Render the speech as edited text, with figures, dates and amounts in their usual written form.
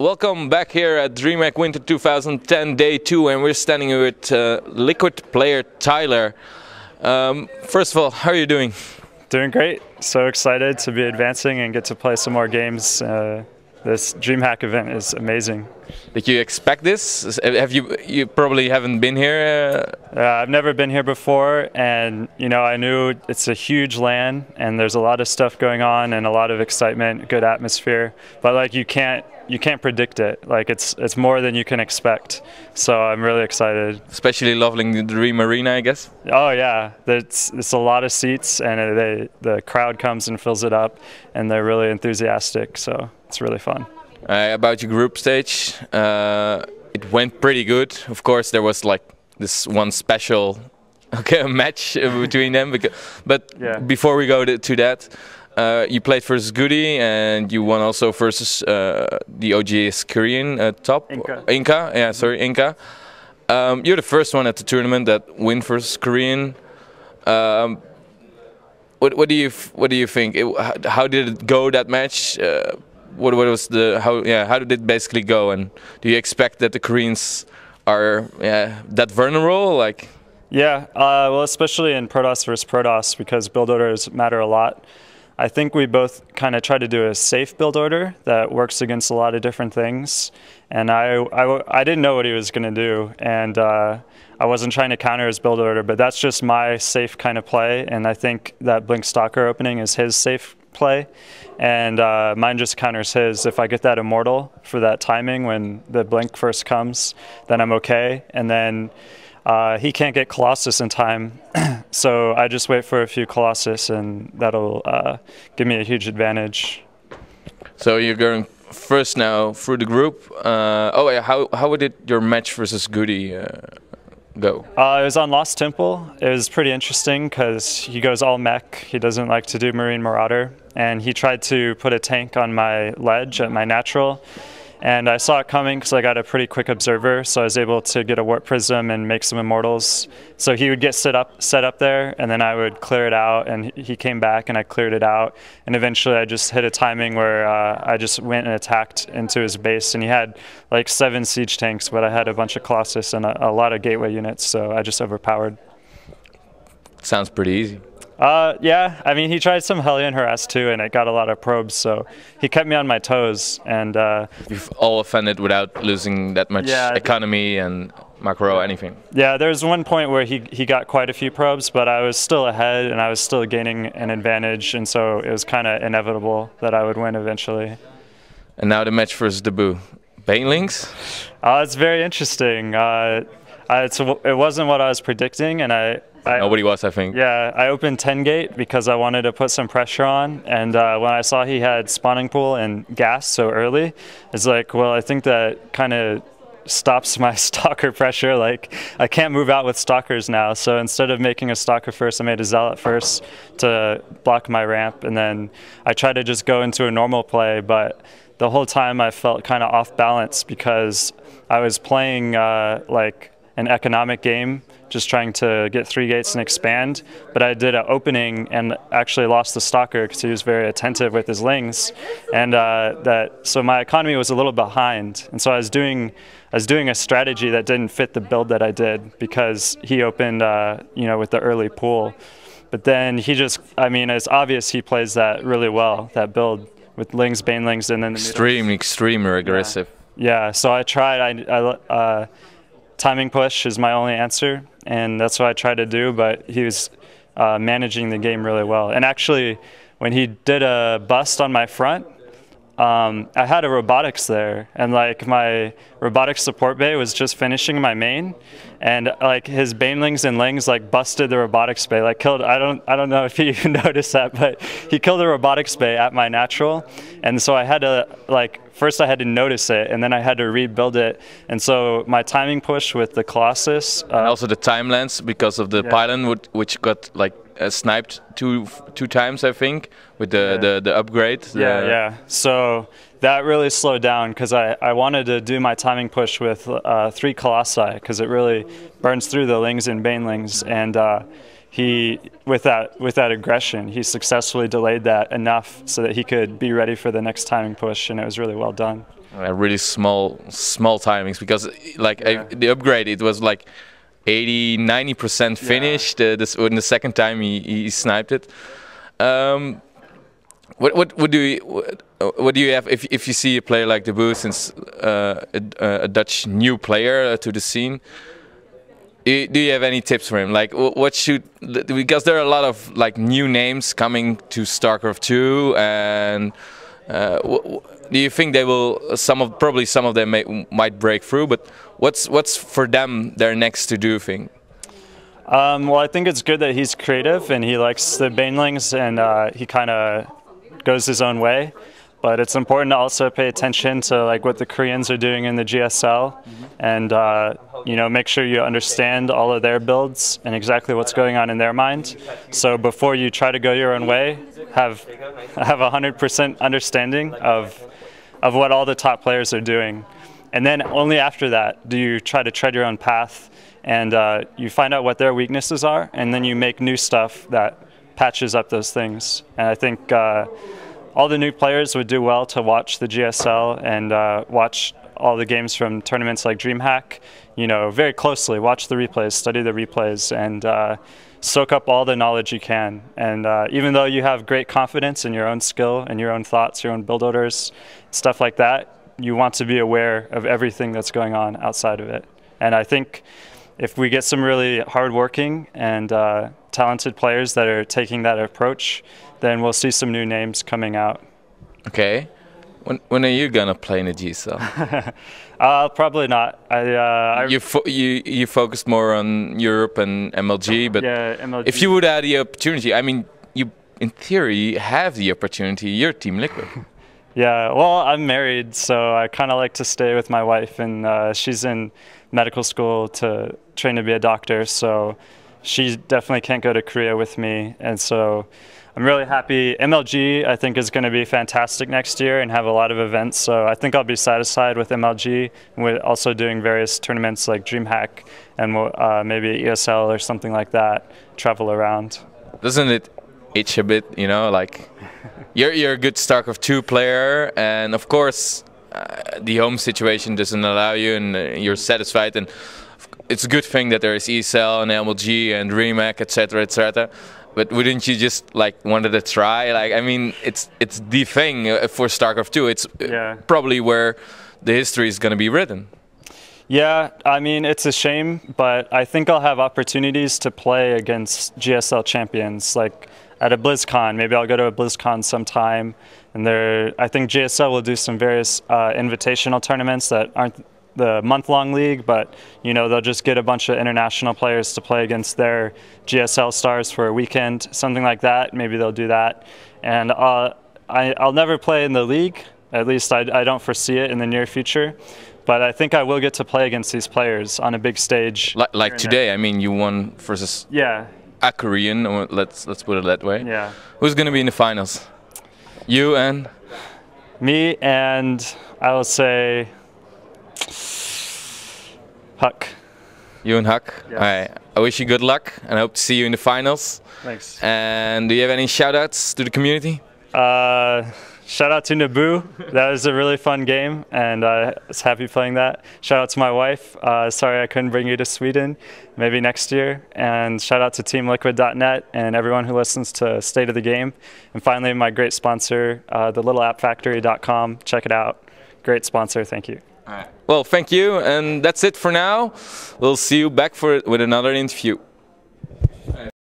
Welcome back here at Dreamhack Winter 2010 Day 2, and we're standing here with Liquid player Tyler. First of all, how are you doing? Doing great. So excited to be advancing and get to play some more games. This Dreamhack event is amazing. Did you expect this? Have you probably haven't been here? I've never been here before, and I knew it's a huge LAN and there's a lot of stuff going on and a lot of excitement, good atmosphere. But like you can't predict it. Like it's more than you can expect. So I'm really excited. Especially loving the Dream Arena, I guess. Oh yeah, it's a lot of seats, and the crowd comes and fills it up, and they're really enthusiastic. So it's really fun. About your group stage, it went pretty good. Of course, there was like this one special match between them. But yeah. Before we go to that, you played versus Goody, and you won also versus the OGS Korean top Inca. Yeah, sorry, Inca. You're the first one at the tournament that win versus Korean. What do you think? How did it go, that match? What was how did it basically go? And do you expect that the Koreans are that vulnerable? Like, yeah, well, especially in Protoss versus Protoss, because build orders matter a lot. I think we both kind of try to do a safe build order that works against a lot of different things. And I didn't know what he was going to do, and I wasn't trying to counter his build order, but that's just my safe kind of play. And I think that Blink Stalker opening is his safe play, and mine just counters his. If I get that Immortal for that timing when the Blink first comes, then I'm okay. And then he can't get Colossus in time, so I just wait for a few Colossus, and that'll give me a huge advantage. So you're going first now through the group. How did your match versus Goody go? It was on Lost Temple. It was pretty interesting because he goes all mech. He doesn't like to do Marine Marauder, and he tried to put a tank on my ledge at my natural. And I saw it coming because I got a pretty quick observer, so I was able to get a warp prism and make some immortals. So he would get set up there, and then I would clear it out, and he came back and I cleared it out. And eventually I just hit a timing where I just went and attacked into his base, and he had like 7 siege tanks, but I had a bunch of Colossus and a lot of gateway units, so I just overpowered. Sounds pretty easy. Yeah, I mean, he tried some Hellion Harass too, and it got a lot of probes, so he kept me on my toes. And you've all offended without losing that much economy and macro or anything. Yeah, there was one point where he got quite a few probes, but I was still ahead and I was still gaining an advantage, and so it was kind of inevitable that I would win eventually. And now the match versus Debu. Banelings? It's very interesting. It wasn't what I was predicting, and nobody was, I think. Yeah, I opened 10 gate because I wanted to put some pressure on, and when I saw he had spawning pool and gas so early, it's like, well, I think that kind of stops my stalker pressure. Like, I can't move out with stalkers now, so instead of making a stalker first, I made a zealot first to block my ramp, and then I tried to just go into a normal play, but the whole time I felt kind of off balance because I was playing like an economic game, just trying to get 3 gates and expand, but I did an opening and actually lost the stalker because he was very attentive with his lings, and so my economy was a little behind, and so I was doing a strategy that didn't fit the build that I did because he opened with the early pool, but then he just, I mean, it's obvious he plays that really well, that build with lings, banelings, and then extremely aggressive. Yeah, so I tried. Timing push is my only answer, and that's what I tried to do, but he was managing the game really well. And actually, when he did a bust on my front, I had a robotics there, and like my robotics support bay was just finishing my main, and like his banelings and lings like busted the robotics bay, like killed. I don't know if you noticed that, but he killed the robotics bay at my natural, and so I had to first I had to notice it, and then I had to rebuild it. And so my timing push with the Colossus, and also the time lens because of the pylon, which got like sniped two times, I think, with the upgrade. Yeah. So that really slowed down because I wanted to do my timing push with 3 Colossi because it really burns through the lings and banelings, and with that aggression, he successfully delayed that enough so that he could be ready for the next timing push, and it was really well done. Really small timings, because like the upgrade, it was like 80–90% finished. In the second time he sniped it. What do you have if you see a player like De Boer, since a Dutch new player to the scene? Do you have any tips for him? Like, what should, because there are a lot of like new names coming to StarCraft 2, and do you think they will? Probably some of them might break through, but what's for them their next to do thing? Well, I think it's good that he's creative and he likes the banelings, and he kind of goes his own way. But it's important to also pay attention to like what the Koreans are doing in the GSL, and you know, make sure you understand all of their builds and exactly what's going on in their mind. So before you try to go your own way, have 100% understanding of what all the top players are doing, and then only after that do you try to tread your own path, and you find out what their weaknesses are, and then you make new stuff that patches up those things. And I think all the new players would do well to watch the GSL and watch all the games from tournaments like Dreamhack, you know, very closely. Watch the replays, study the replays, and soak up all the knowledge you can. And even though you have great confidence in your own skill and your own thoughts, your own build orders, stuff like that, you want to be aware of everything that's going on outside of it. And I think if we get some really hardworking and talented players that are taking that approach, then we'll see some new names coming out. Okay. When are you gonna play in the GSL? Probably not. You focused more on Europe and MLG, but yeah, MLG. If you would have the opportunity, I mean, you in theory have the opportunity. You're Team Liquid. Yeah, well, I'm married, so I kind of like to stay with my wife, and she's in medical school to train to be a doctor, so she definitely can't go to Korea with me, and so I'm really happy. MLG, I think, is going to be fantastic next year and have a lot of events, so I think I'll be satisfied with MLG, and we're also doing various tournaments like Dreamhack and maybe ESL or something like that, travel around. Doesn't it itch a bit, you know, like you're a good StarCraft 2 player, and of course the home situation doesn't allow you, and you're satisfied, and it's a good thing that there is ESL and MLG and Dreamhack, etc., etc. But wouldn't you just like wanted to try? Like, I mean, it's the thing for StarCraft 2. It's probably where the history is going to be written. Yeah, I mean, it's a shame, but I think I'll have opportunities to play against GSL champions, like at a BlizzCon. Maybe I'll go to a BlizzCon sometime, and I think GSL will do some various invitational tournaments that aren't the month-long league, but you know, they'll just get a bunch of international players to play against their GSL stars for a weekend, something like that. Maybe they'll do that, and I'll never play in the league. At least I don't foresee it in the near future. But I think I will get to play against these players on a big stage. Like today, I mean, you won versus a Korean. Let's put it that way. Yeah. Who's going to be in the finals? You and me, and I will say Huck. You and Huck. Yes. All right. I wish you good luck, and I hope to see you in the finals. Thanks. And do you have any shout-outs to the community? Shout out to Naboo. That was a really fun game, and I was happy playing that. Shout out to my wife. Sorry I couldn't bring you to Sweden. Maybe next year. And shout out to TeamLiquid.net and everyone who listens to State of the Game. And finally, my great sponsor, thelittleappfactory.com. Check it out. Great sponsor. Thank you. All right. Well, thank you, and that's it for now. We'll see you back with another interview.